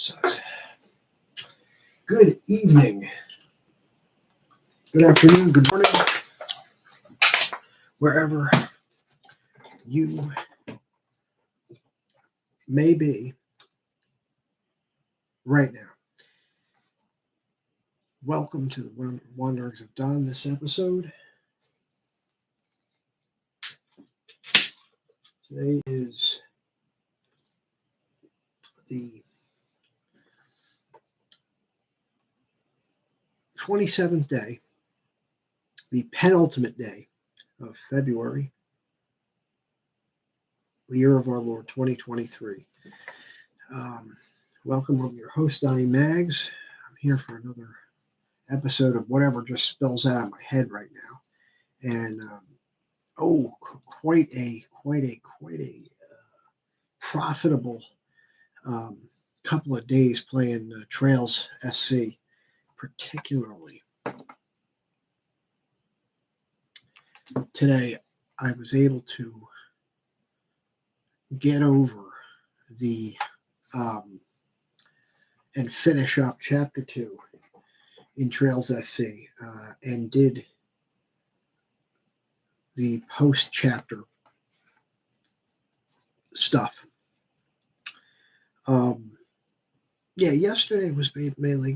Sucks. Good evening, good afternoon, good morning, wherever you may be right now. Welcome to the Wanderings of Don. This episode. Today is the 27th day, the penultimate day of February, the year of our Lord 2023. Welcome, I'm your host, Donnie Maggs. I'm here for another episode of whatever just spills out of my head right now. And quite a profitable couple of days playing Trails SC, particularly today. I was able to get over the and finish up chapter 2 in Trails SC and did the post chapter stuff. Yesterday was mainly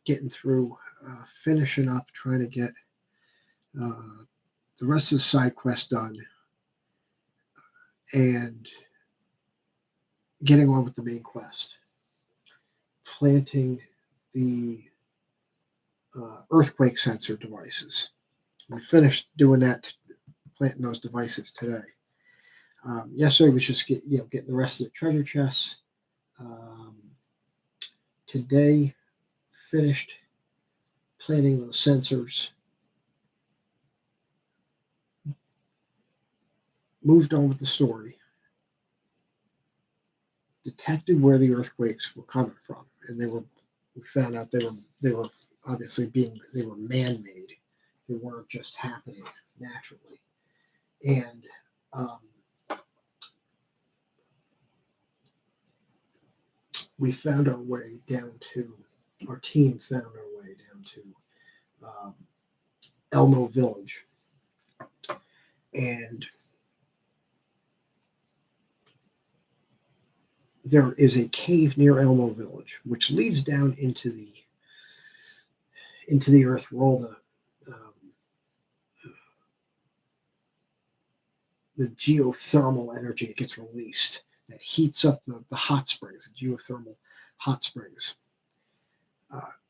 getting through, finishing up, trying to get the rest of the side quest done, and getting on with the main quest, planting the earthquake sensor devices. We finished doing that, planting those devices today. Yesterday was just getting the rest of the treasure chests. Today, finished planting those sensors. Moved on with the story. Detected where the earthquakes were coming from, and we found out they were obviously they were man-made. They weren't just happening naturally. And we found our way down to, our team found our way down to Elmo Village. And there is a cave near Elmo Village, which leads down into the earth where all the geothermal energy that gets released that heats up the hot springs, the geothermal hot springs,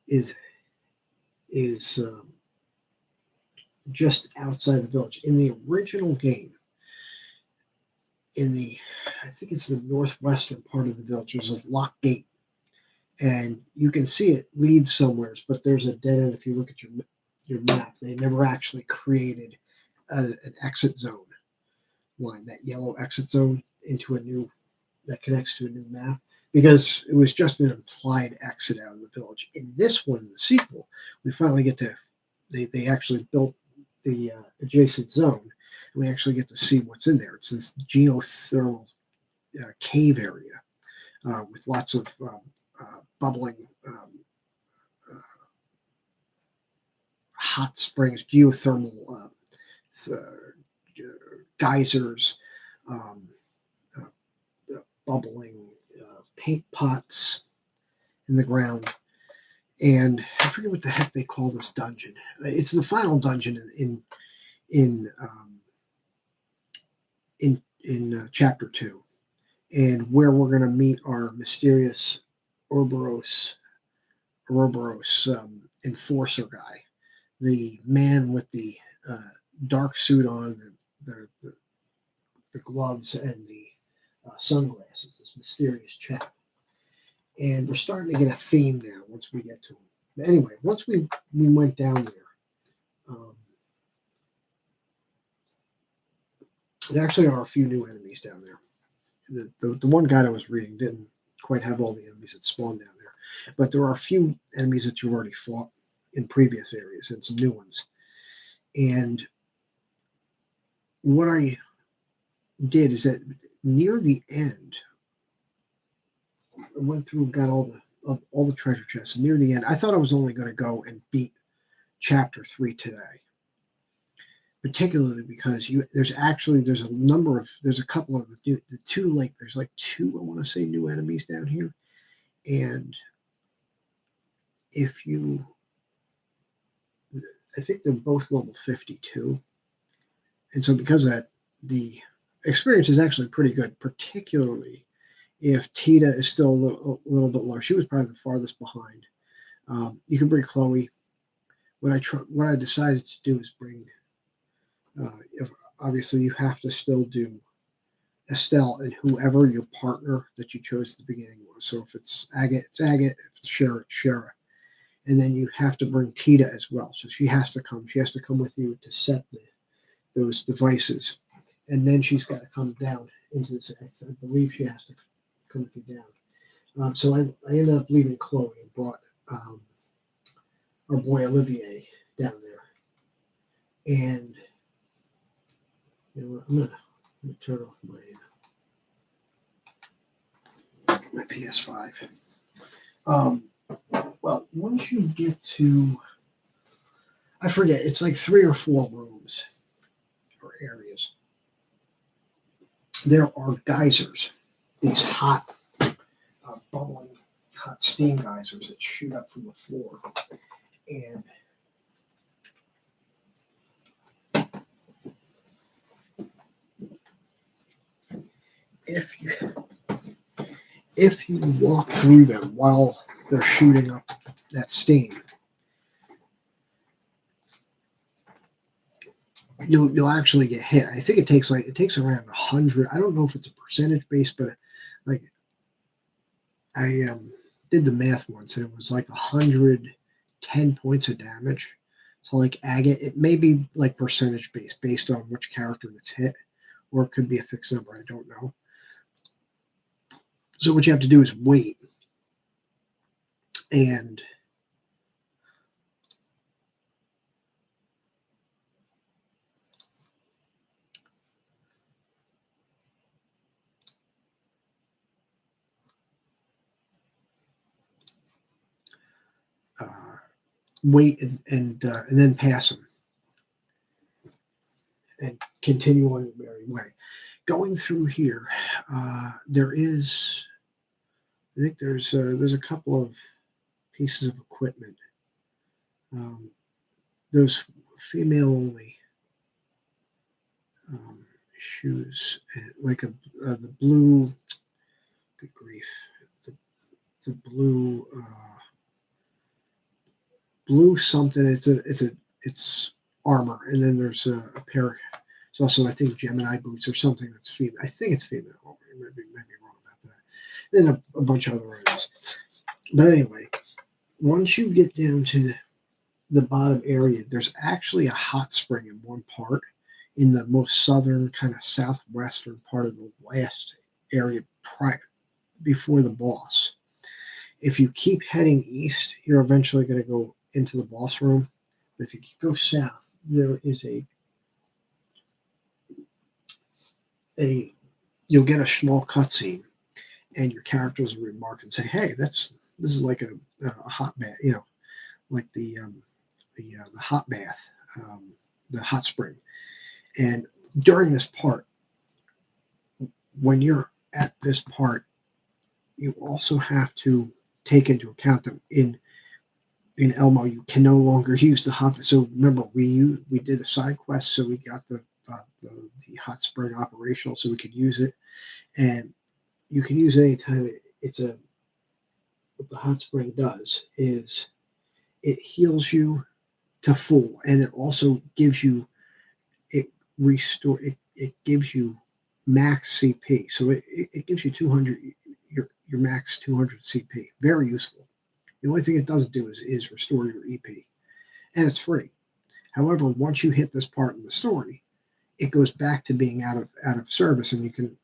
is just outside the village. In the original game, I think it's the northwestern part of the village, there's a locked gate, and you can see it leads somewhere, but there's a dead end. If you look at your map, they never actually created an exit zone line, that yellow exit zone that connects to a new map, because it was just an implied exit out of the village. In this one, the sequel, we finally get to, they actually built the adjacent zone, and we actually get to see what's in there. It's this geothermal cave area with lots of bubbling hot springs, geothermal geysers, bubbling paint pots in the ground. And I forget what the heck they call this dungeon. It's the final dungeon in chapter 2, and where we're going to meet our mysterious Ouroboros enforcer guy, the man with the dark suit on, the gloves, and the sunglasses. This mysterious chap. And we're starting to get a theme now once we get to him. But anyway, once we went down there, there actually are a few new enemies down there. The one guide I was reading didn't quite have all the enemies that spawned down there, but there are a few enemies that you've already fought in previous areas and some new ones. And what I did is that near the end, I went through and got all all the treasure chests. And near the end, I thought I was only going to go and beat chapter 3 today, particularly because there's a couple of the two, like there's like two, I want to say, new enemies down here. And if you, I think they're both level 52. And so because of that, the experience is actually pretty good, particularly if Tita is still a little bit low. She was probably the farthest behind. You can bring Chloe. What I decided to do is bring. If obviously you have to still do Estelle and whoever your partner that you chose at the beginning was. So if it's Agate, it's Agate. If it's Shara, it's Shara. And then you have to bring Tita as well. So she has to come. She has to come with you to set those devices. And then she's got to come down into this. I believe she has to come with you down. So I ended up leaving Chloe and brought our boy Olivier down there. And you know what? I'm gonna turn off my PS5. Well, once you get to, I forget, it's like 3 or 4 rooms or areas. There are geysers, these hot, bubbling, hot steam geysers that shoot up from the floor. And if you walk through them while they're shooting up that steam, you'll actually get hit. I think it takes around 100. I don't know if it's a percentage base, but like I did the math once, and it was like 110 points of damage. So like Agate, it may be like percentage based on which character that's hit, or it could be a fixed number. I don't know. So what you have to do is wait and wait and then pass them and continue on your merry way. Going through here, there is, I think there's a couple of pieces of equipment. Those female only shoes, like the blue. Good grief, the blue. Blue something. It's armor, and then there's a pair. It's also, I think, Gemini boots or something that's female. I think it's female. Maybe wrong about that. And a bunch of other items. But anyway, once you get down to the bottom area, there's actually a hot spring in one part, in the most southern, kind of southwestern part of the last area before the boss. If you keep heading east, you're eventually going to go into the boss room. But if you go south, there is you'll get a small cutscene, and your characters will remark and say, "Hey, this is like a hot bath, like the hot bath, the hot spring." And during this part, when you're at this part, you also have to take into account that in Elmo, you can no longer use the hot. So remember, we did a side quest, so we got the hot spring operational, so we could use it, and you can use it anytime. What the hot spring does is it heals you to full, and it also gives you it gives you max CP. So it gives you 200 your max 200 CP. Very useful. The only thing it doesn't do is restore your EP, and it's free. However, once you hit this part in the story, it goes back to being out of service, and you can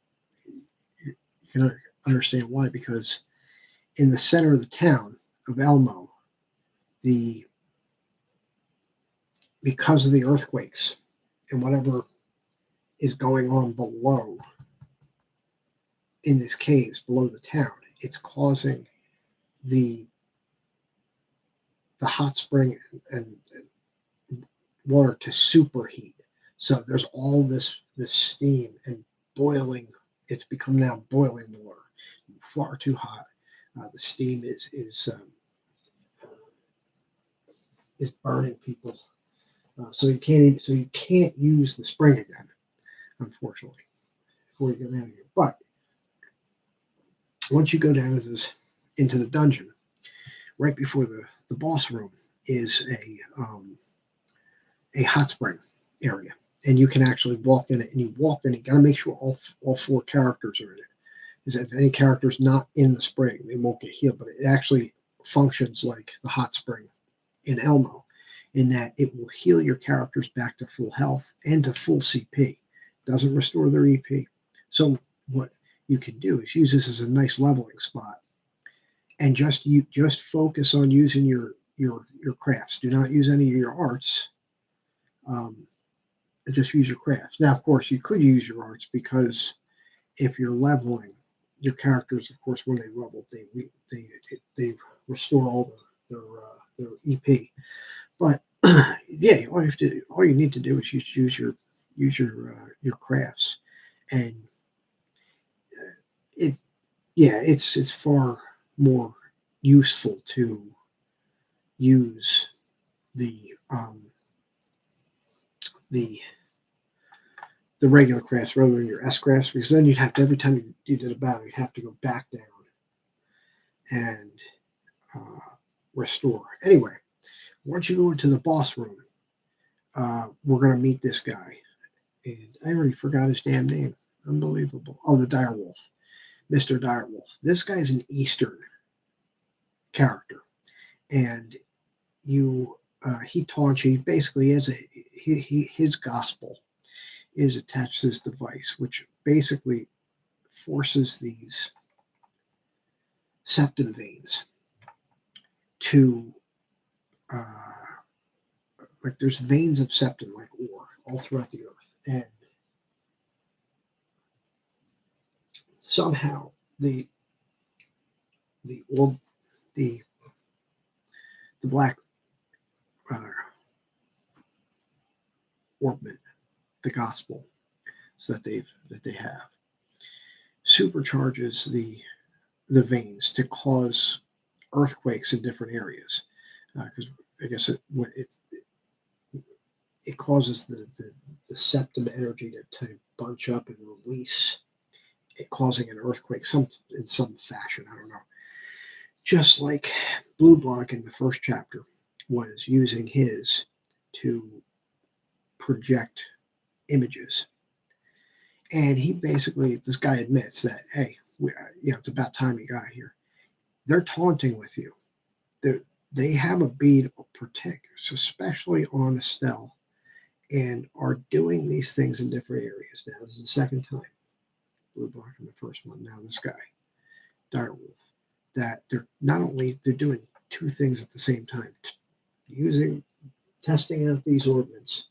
understand why. Because in the center of the town of Elmo, because of the earthquakes and whatever is going on below in these caves below the town, it's causing the hot spring and water to superheat. So there's all this steam and boiling. It's become now boiling water, far too hot. The steam is burning people. So you can't use the spring again, unfortunately, before you go down here. But once you go down into the dungeon, right before the boss room is a hot spring area, and you can actually walk in it. And you walk in, you got to make sure all four characters are in it. Because if any character's not in the spring, they won't get healed. But it actually functions like the hot spring in Elmo, in that it will heal your characters back to full health and to full CP. Doesn't restore their EP. So what you can do is use this as a nice leveling spot, and just focus on using your crafts. Do not use any of your arts. Just use your crafts. Now, of course, you could use your arts, because if you're leveling your characters, of course, when they level, they restore all their EP. But yeah, all you need to do is use your crafts, and it's far more useful to use the regular crafts rather than your S crafts, because then you'd have to, every time you did a battle, you'd have to go back down and restore. Anyway, once you go into the boss room, we're going to meet this guy. And I already forgot his damn name. Unbelievable. Oh, the Direwolf. Mr. Direwolf. This guy's an Eastern character. And he taunts you. Basically, his gospel is attached to this device, which basically forces these septum veins to like, there's veins of septum like ore all throughout the earth, and somehow the black orbment, the gospel, so that they have, supercharges the veins to cause earthquakes in different areas, because I guess it causes the septum energy to bunch up and release, it causing an earthquake in some fashion. I don't know. Just like Blue Block in the first chapter was using his to project images. And this guy admits that, hey, it's about time you got here. They're taunting with you. They have a bead of protectors, especially on Estelle, and are doing these things in different areas. Now, this is the second time. Blue Block in the first one. Now this guy, Direwolf, that they're doing two things at the same time. Testing out these orbits,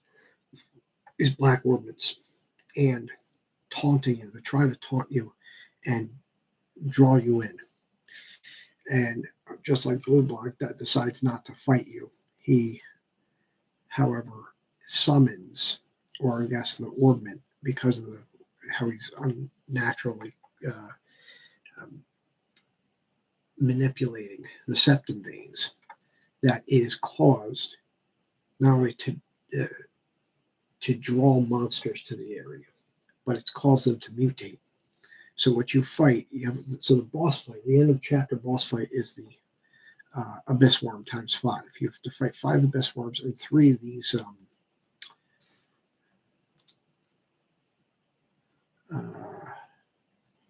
these black orbits, and taunting you. They're trying to taunt you and draw you in. And just like Blue Block, that decides not to fight you, he, however, summons, or I guess the orbment, because of how he's unnaturally manipulating the septum veins, that it is caused not only to draw monsters to the area, but it's caused them to mutate. So what you fight, so the boss fight, the end of chapter boss fight, is the Abyss Worm times 5. You have to fight 5 Abyss Worms and 3 of these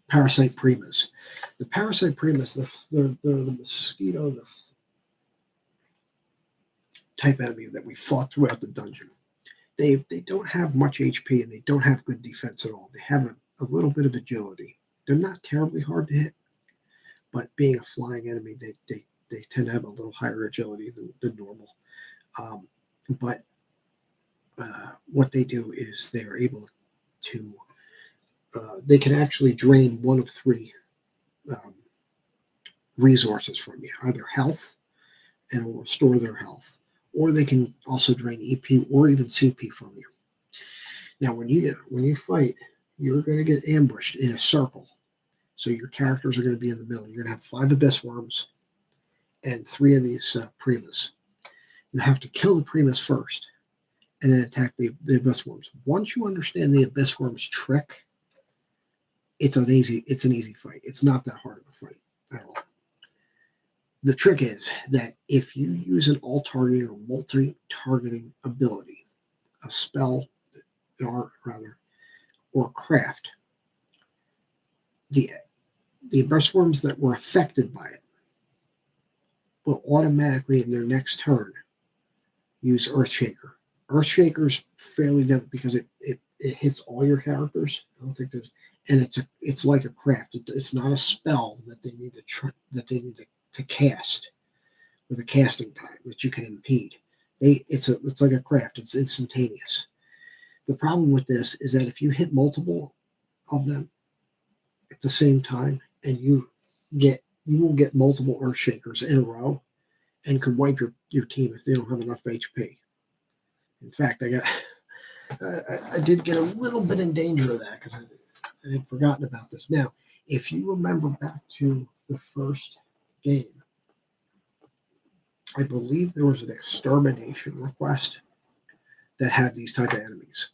Parasite Primas. The Parasite Primas, the mosquito, the type enemy that we fought throughout the dungeon. They don't have much HP, and they don't have good defense at all. They have a little bit of agility. They're not terribly hard to hit, but being a flying enemy, they tend to have a little higher agility than normal. But what they do is they're able to, they can actually drain one of 3 resources from you, either health, and will restore their health, or they can also drain EP or even CP from you. Now, when you fight, you're going to get ambushed in a circle. So your characters are going to be in the middle. You're going to have 5 abyss worms and 3 of these primas. You have to kill the primas first, and then attack the abyss worms. Once you understand the abyss worms trick, it's an easy fight. It's not that hard of a fight at all. The trick is that if you use an all-targeting or multi-targeting ability, a spell, or rather, or craft, the abyss worms that were affected by it will automatically in their next turn use Earthshaker. Earthshaker's fairly difficult because it hits all your characters. I don't think there's, and it's like a craft. It's not a spell that they need to cast with a casting time that you can impede. It's like a craft. It's instantaneous. The problem with this is that if you hit multiple of them at the same time, and you will get multiple Earthshakers in a row, and could wipe your team if they don't have enough HP. In fact, I did get a little bit in danger of that because I had forgotten about this. Now, if you remember back to the first game, I believe there was an extermination request that had these type of enemies.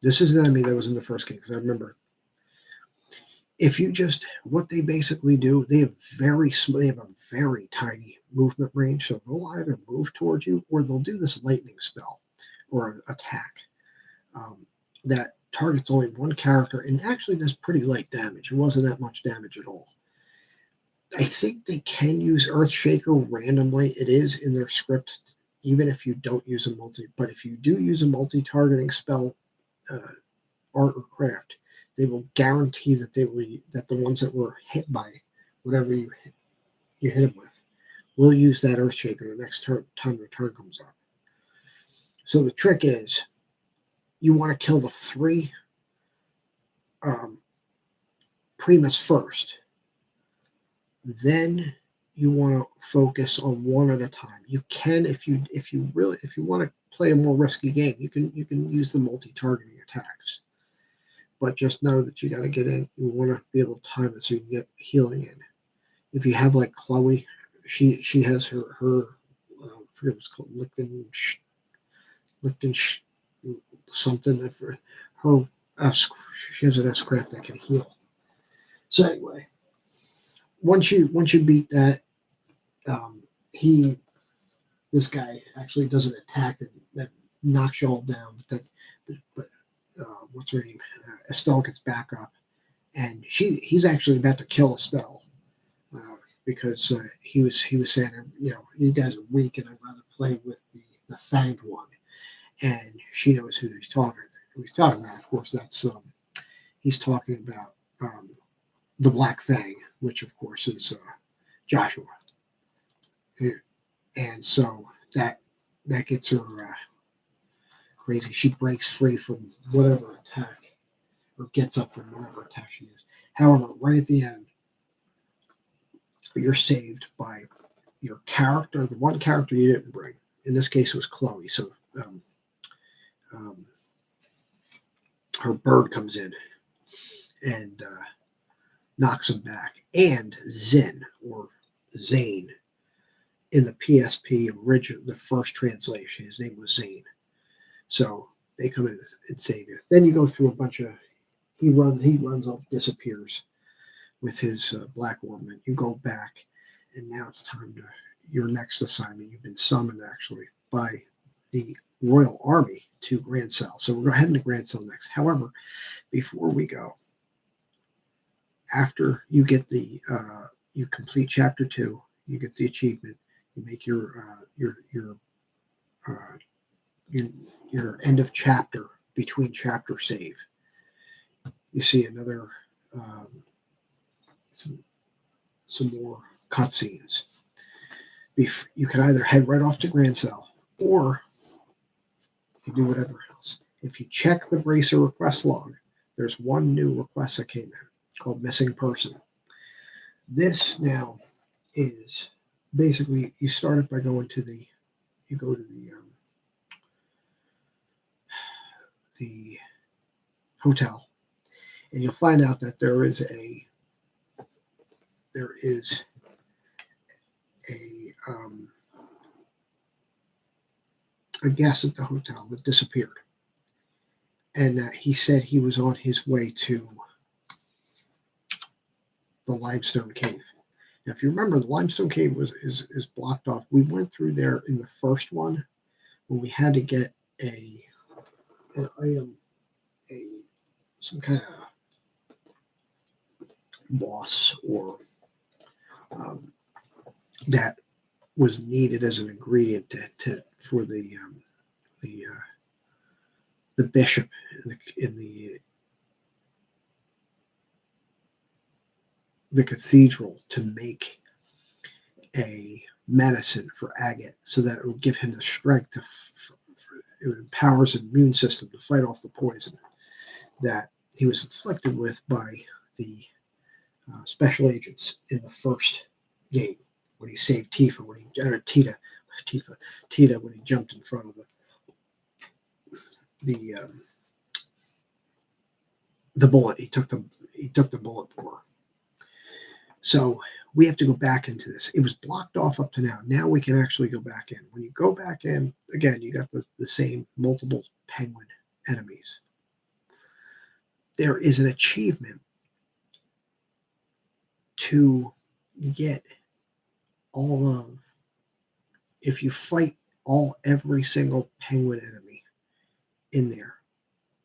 This is an enemy that was in the first game because I remember. If you just what they basically do, they have a very tiny movement range, so they'll either move towards you or they'll do this lightning spell or an attack that targets only one character and actually does pretty light damage. It wasn't that much damage at all. I think they can use Earthshaker randomly. It is in their script, even if you don't use a but if you do use a multi-targeting spell, art or craft, they will guarantee that the ones that were hit by whatever you hit them with will use that Earthshaker the next time their turn comes up. So the trick is, you want to kill the 3 primas first. Then you want to focus on one at a time. You can, if you want to play a more risky game, you can use the multi-targeting attacks. But just know that you got to get in. You want to be able to time it so you can get healing in. If you have like Chloe, she has her I forget what it's called, Lichten something. Her she has an S-craft that can heal. So anyway, once you beat that, this guy actually does an attack that knocks you all down. But what's her name? Estelle gets back up, and he's actually about to kill Estelle because he was saying, you guys are weak, and I'd rather play with the fanged one. And she knows who he's talking about. Of course, that's he's talking about the Black Fang, which of course is Joshua. And so that gets her crazy. She breaks free from whatever attack, or gets up from whatever attack she is. However, right at the end, you're saved by your character, the one character you didn't bring. In this case, it was Chloe. So her bird comes in and knocks him back. And Zin, or Zane, in the PSP original, the first translation, his name was Zane. So they come in and save you. Then you go through a bunch of, he runs off, disappears with his black ornament. You go back, and now it's time to your next assignment. You've been summoned actually by the Royal Army to Grand Cell. So we're heading to Grand Cell next. However, before we go, after you get you complete chapter 2, you get the achievement. You make your end of chapter between chapter save. You see another some more cutscenes. You can either head right off to Grand Cell, or you do whatever else. If you check the Bracer request log, there's one new request that came in called Missing Person. This now is basically you start it by going to the hotel, and you'll find out that there is a guest at the hotel that disappeared, and that he said he was on his way to the limestone cave. Now, if you remember, the limestone cave is blocked off. We went through there in the first one when we had to get an item, some kind of moss or that was needed as an ingredient for the bishop in the cathedral to make a medicine for agate, so that it would give him the strength it would empower his immune system to fight off the poison that he was inflicted with by the special agents in the first game when he saved Tifa, Tita when he jumped in front of the bullet. He took the bullet for her. So we have to go back into this. It was blocked off up to now. Now we can actually go back in. When you go back in, again, you got the same multiple penguin enemies. There is an achievement to get if you fight every single penguin enemy in there.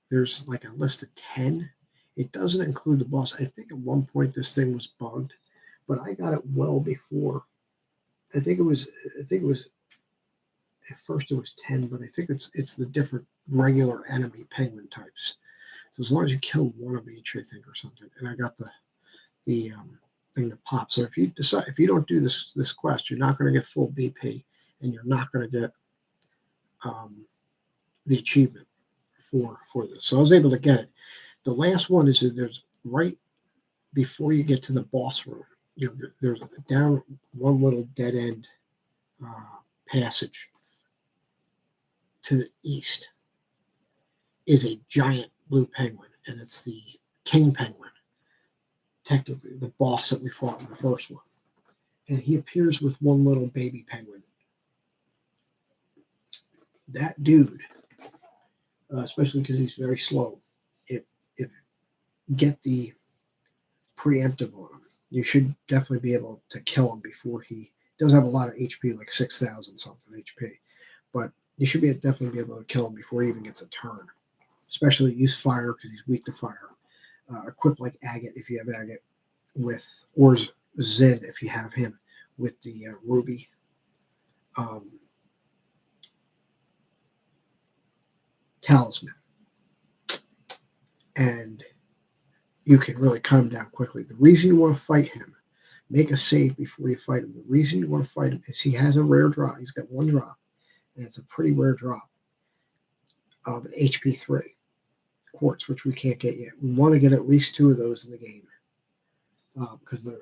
There's like a list of 10. It doesn't include the boss. I think at one point this thing was bugged, but I got it well before. I think it was at first it was 10, but I think it's the different regular enemy penguin types. So as long as you kill one of each, I think, or something. And I got the thing to pop. So if you don't do this quest, you're not going to get full BP, and you're not going to get the achievement for this. So I was able to get it. The last one is that there's right before you get to the boss room. There's down one little dead end passage to the east is a giant blue penguin, and it's the king penguin, technically the boss that we fought in the first one. And he appears with one little baby penguin. That dude, especially because he's very slow, if get the preemptive on him, you should definitely be able to kill him before he does have a lot of HP, like 6,000 something HP, but you should definitely be able to kill him before he even gets a turn. Especially use fire because he's weak to fire. Equip like agate if you have agate or Zen if you have him with the ruby. Talisman, and you can really cut him down quickly. The reason you want to fight him, make a save before you fight him. The reason you want to fight him is he has a rare drop. He's got one drop, and it's a pretty rare drop of an HP 3 quartz, which we can't get yet. We want to get at least 2 of those in the game because they're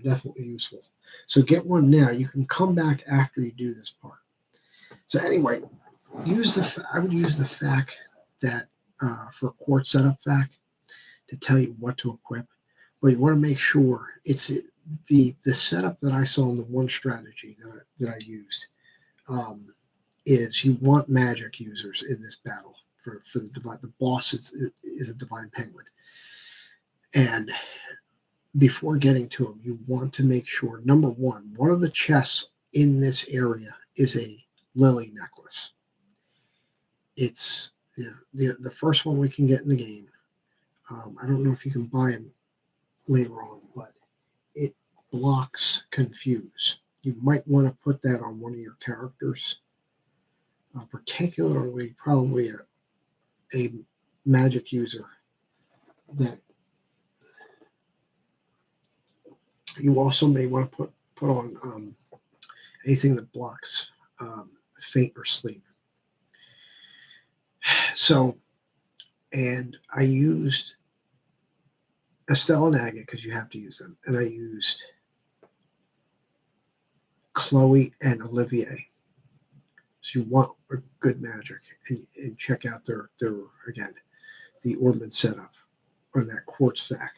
definitely useful. So get one now. You can come back after you do this part. So anyway, I would use the FAQ that for quartz setup FAQ to tell you what to equip, but you want to make sure it's the setup that I saw in the one strategy that I used is you want magic users in this battle for the divine. The boss is a divine penguin, and before getting to him, you want to make sure, number one of the chests in this area is a lily necklace. It's the first one we can get in the game. I don't know if you can buy them later on, but it blocks confuse. You might want to put that on one of your characters, particularly probably a magic user that you also may want to put on anything that blocks faint or sleep. So, and I used Estelle and Agate because you have to use them, and I used Chloe and Olivier. So you want a good magic, and check out their again the ornament setup on that quartz stack.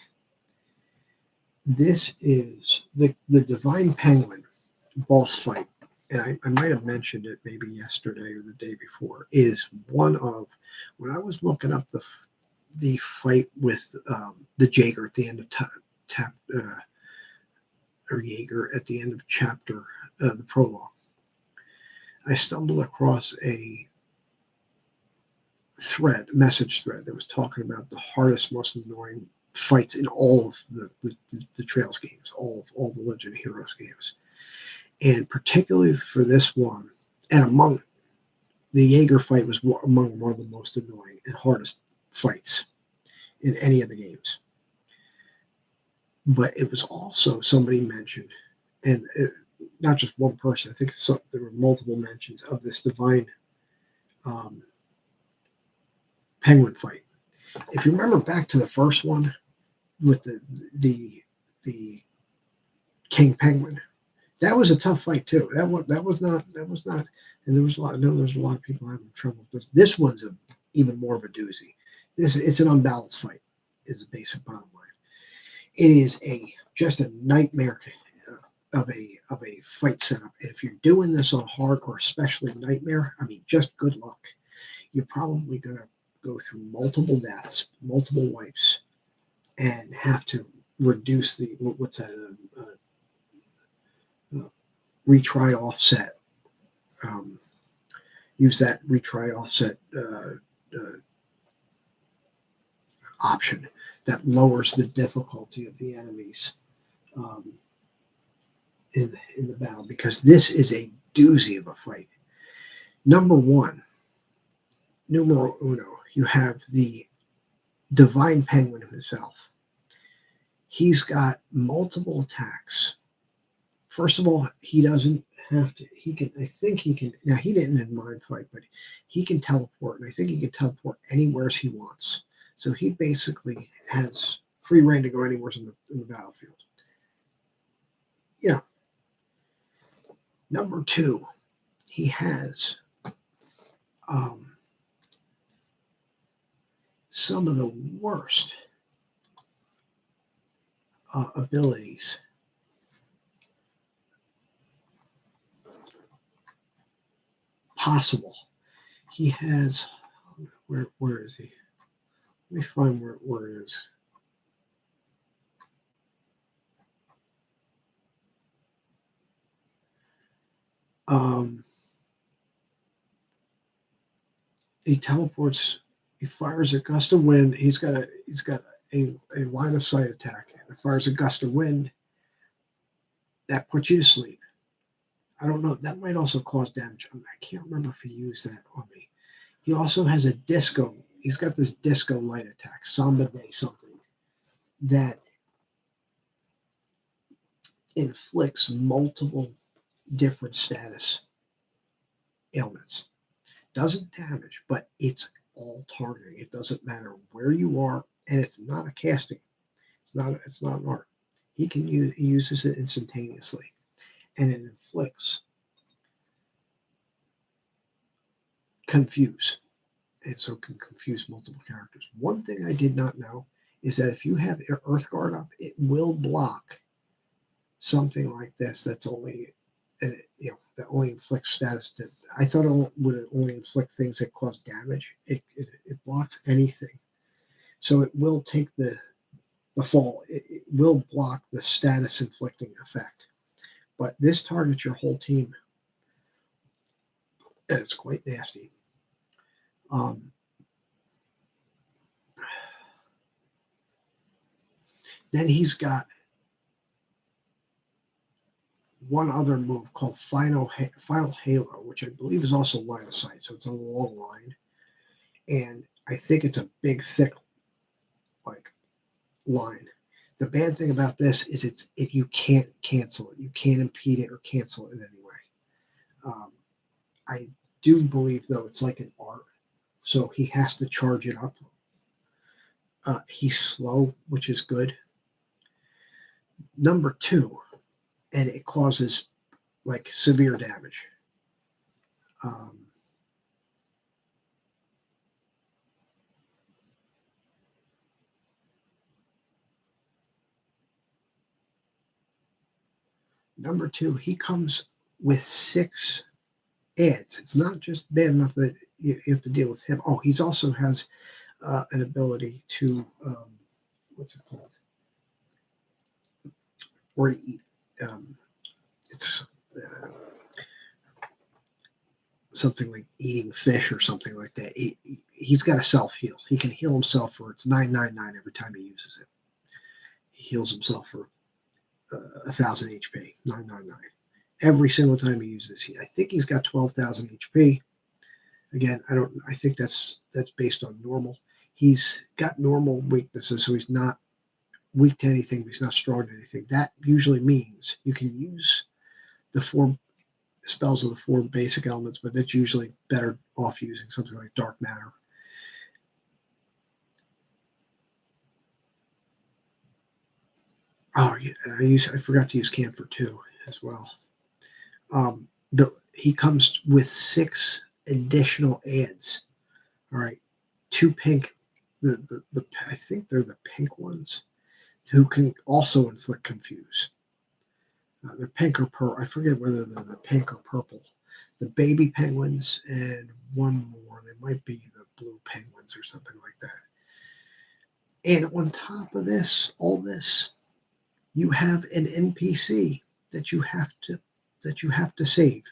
This is the Divine Penguin boss fight, and I might have mentioned it maybe yesterday or the day before. Is one of when I was looking up the fight with the Jaeger at the end of or Jaeger at the end of chapter the prologue. I stumbled across a message thread that was talking about the hardest, most annoying fights in all of the Trails games, all the Legend of Heroes games, and particularly for this one, and among the Jaeger fight was among one of the most annoying and hardest fights in any of the games. But it was also somebody mentioned, and not just one person. I think there were multiple mentions of this Divine Penguin fight. If you remember back to the first one with the King Penguin, that was a tough fight too. That was not, and there was a lot. I know there's a lot of people having trouble with this. This one's even more of a doozy. It's an unbalanced fight. Is the basic bottom line. It is just a nightmare of a fight setup. And if you're doing this on hard or especially nightmare, I mean, just good luck. You're probably gonna go through multiple deaths, multiple wipes, and have to reduce the what's that retry offset. Use that retry offset option that lowers the difficulty of the enemies in the battle, because this is a doozy of a fight. Number one, numero uno, you have the Divine Penguin himself. He's got multiple attacks. First of all, he doesn't have to. He can. I think he can. Now he didn't in Mind Fight, but he can teleport, and I think he can teleport anywhere he wants. So he basically has free reign to go anywhere in the battlefield. Yeah. Number two, he has some of the worst abilities possible. He has where is he? Let me find where it is. He teleports. He fires a gust of wind. He's got a line of sight attack. It fires a gust of wind that puts you to sleep. I don't know. That might also cause damage. I can't remember if he used that on me. He also has a disco. He's got this disco light attack, Samba Day something, that inflicts multiple different status ailments. Doesn't damage, but it's all targeting. It doesn't matter where you are, and it's not a casting. It's not an art. He uses it instantaneously, and it inflicts confuse, and so can confuse multiple characters. One thing I did not know is that if you have Earth Guard up, it will block something like this. That's only that only inflicts status. I thought it would only inflict things that cause damage. It blocks anything, so it will take the fall. It will block the status inflicting effect. But this targets your whole team, and it's quite nasty. Then he's got one other move called Final Halo, which I believe is also line of sight. So it's a long line, and I think it's a big, thick, line. The bad thing about this is you can't cancel it. You can't impede it or cancel it in any way. I do believe, though, it's like an art, so he has to charge it up. He's slow, which is good. Number two, and it causes like severe damage. Number 2, he comes with 6 ads. It's not just bad enough that you have to deal with him. Oh, he's also has an ability to what's it called? Or it's something like eating fish or something like that. He's got a self heal. He can heal himself for it's 999 every time he uses it. He heals himself for 1,000 HP. 999 every single time he uses. I think he's got 12,000 HP. Again, I think that's based on normal. He's got normal weaknesses, so he's not weak to anything, but he's not strong to anything. That usually means you can use the 4 spells of the 4 basic elements, but that's usually better off using something like dark matter. Oh, yeah, I forgot to use camphor too as well. He comes with 6 additional ads. All right, 2 pink. The I think they're the pink ones, who can also inflict confuse. They're pink or purple. I forget whether they're the pink or purple. The baby penguins and one more. They might be the blue penguins or something like that. And on top of this, all this, you have an NPC that you have to save.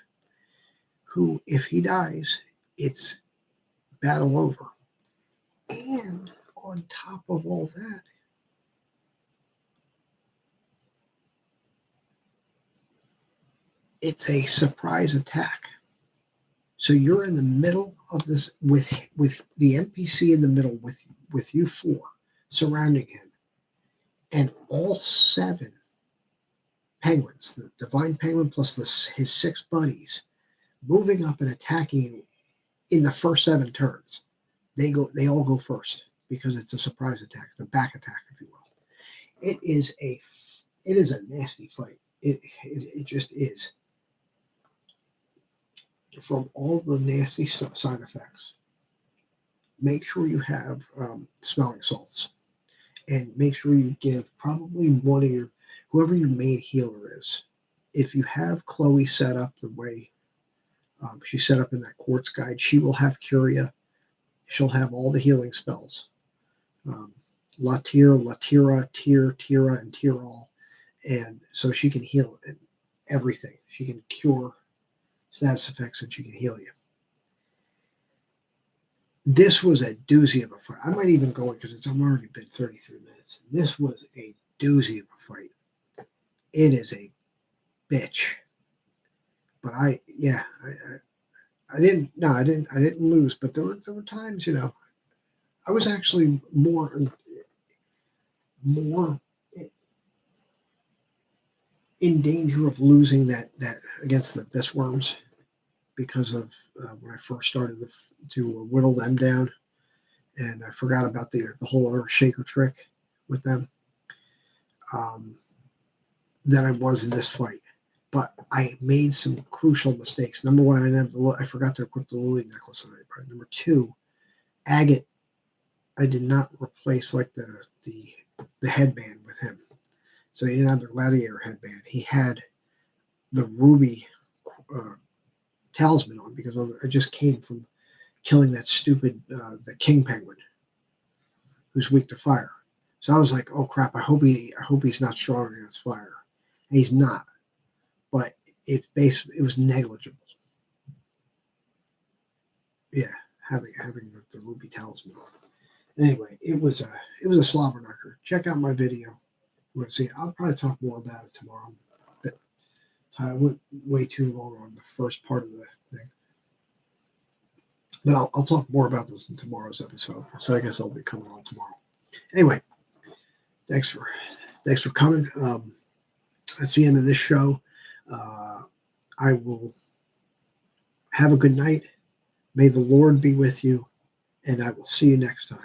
Who, if he dies, it's battle over. And on top of all that, it's a surprise attack. So you're in the middle of this with the NPC in the middle with you 4 surrounding him, and all 7 penguins, the divine penguin plus his 6 buddies, moving up and attacking you in the first 7 turns. They all go first because it's a surprise attack, it's a back attack, if you will. It is a nasty fight. It just is. From all the nasty side effects, make sure you have smelling salts, and make sure you give probably one of whoever your main healer is. If you have Chloe set up the way she's set up in that quartz guide, she will have Curia. She'll have all the healing spells. Latir, Latira, Tira, and Tirol. And so she can heal everything. She can cure status effects and she can heal you. This was a doozy of a fight. I might even go in because I'm already been 33 minutes. This was a doozy of a fight. It is a bitch. But I didn't lose, but there were times, I was actually more in danger of losing that against the Bisworms because of when I first started to whittle them down, and I forgot about the whole Earth Shaker trick with them. Than I was in this fight, but I made some crucial mistakes. Number 1, I forgot to equip the Lily necklace on anybody. Number 2, agate. I did not replace like the headband with him. So he didn't have the gladiator headband. He had the ruby talisman on because I just came from killing that stupid the king penguin who's weak to fire. So I was like, oh crap, I hope he's not strong against fire. And he's not. But it was negligible. Yeah, having the ruby talisman on. Anyway, it was a slobber knocker. Check out my video. You want to see it? I'll probably talk more about it tomorrow. But I went way too long on the first part of the thing. But I'll talk more about this in tomorrow's episode. So I guess I'll be coming on tomorrow. Anyway, thanks for coming. That's the end of this show. I will have a good night. May the Lord be with you, and I will see you next time.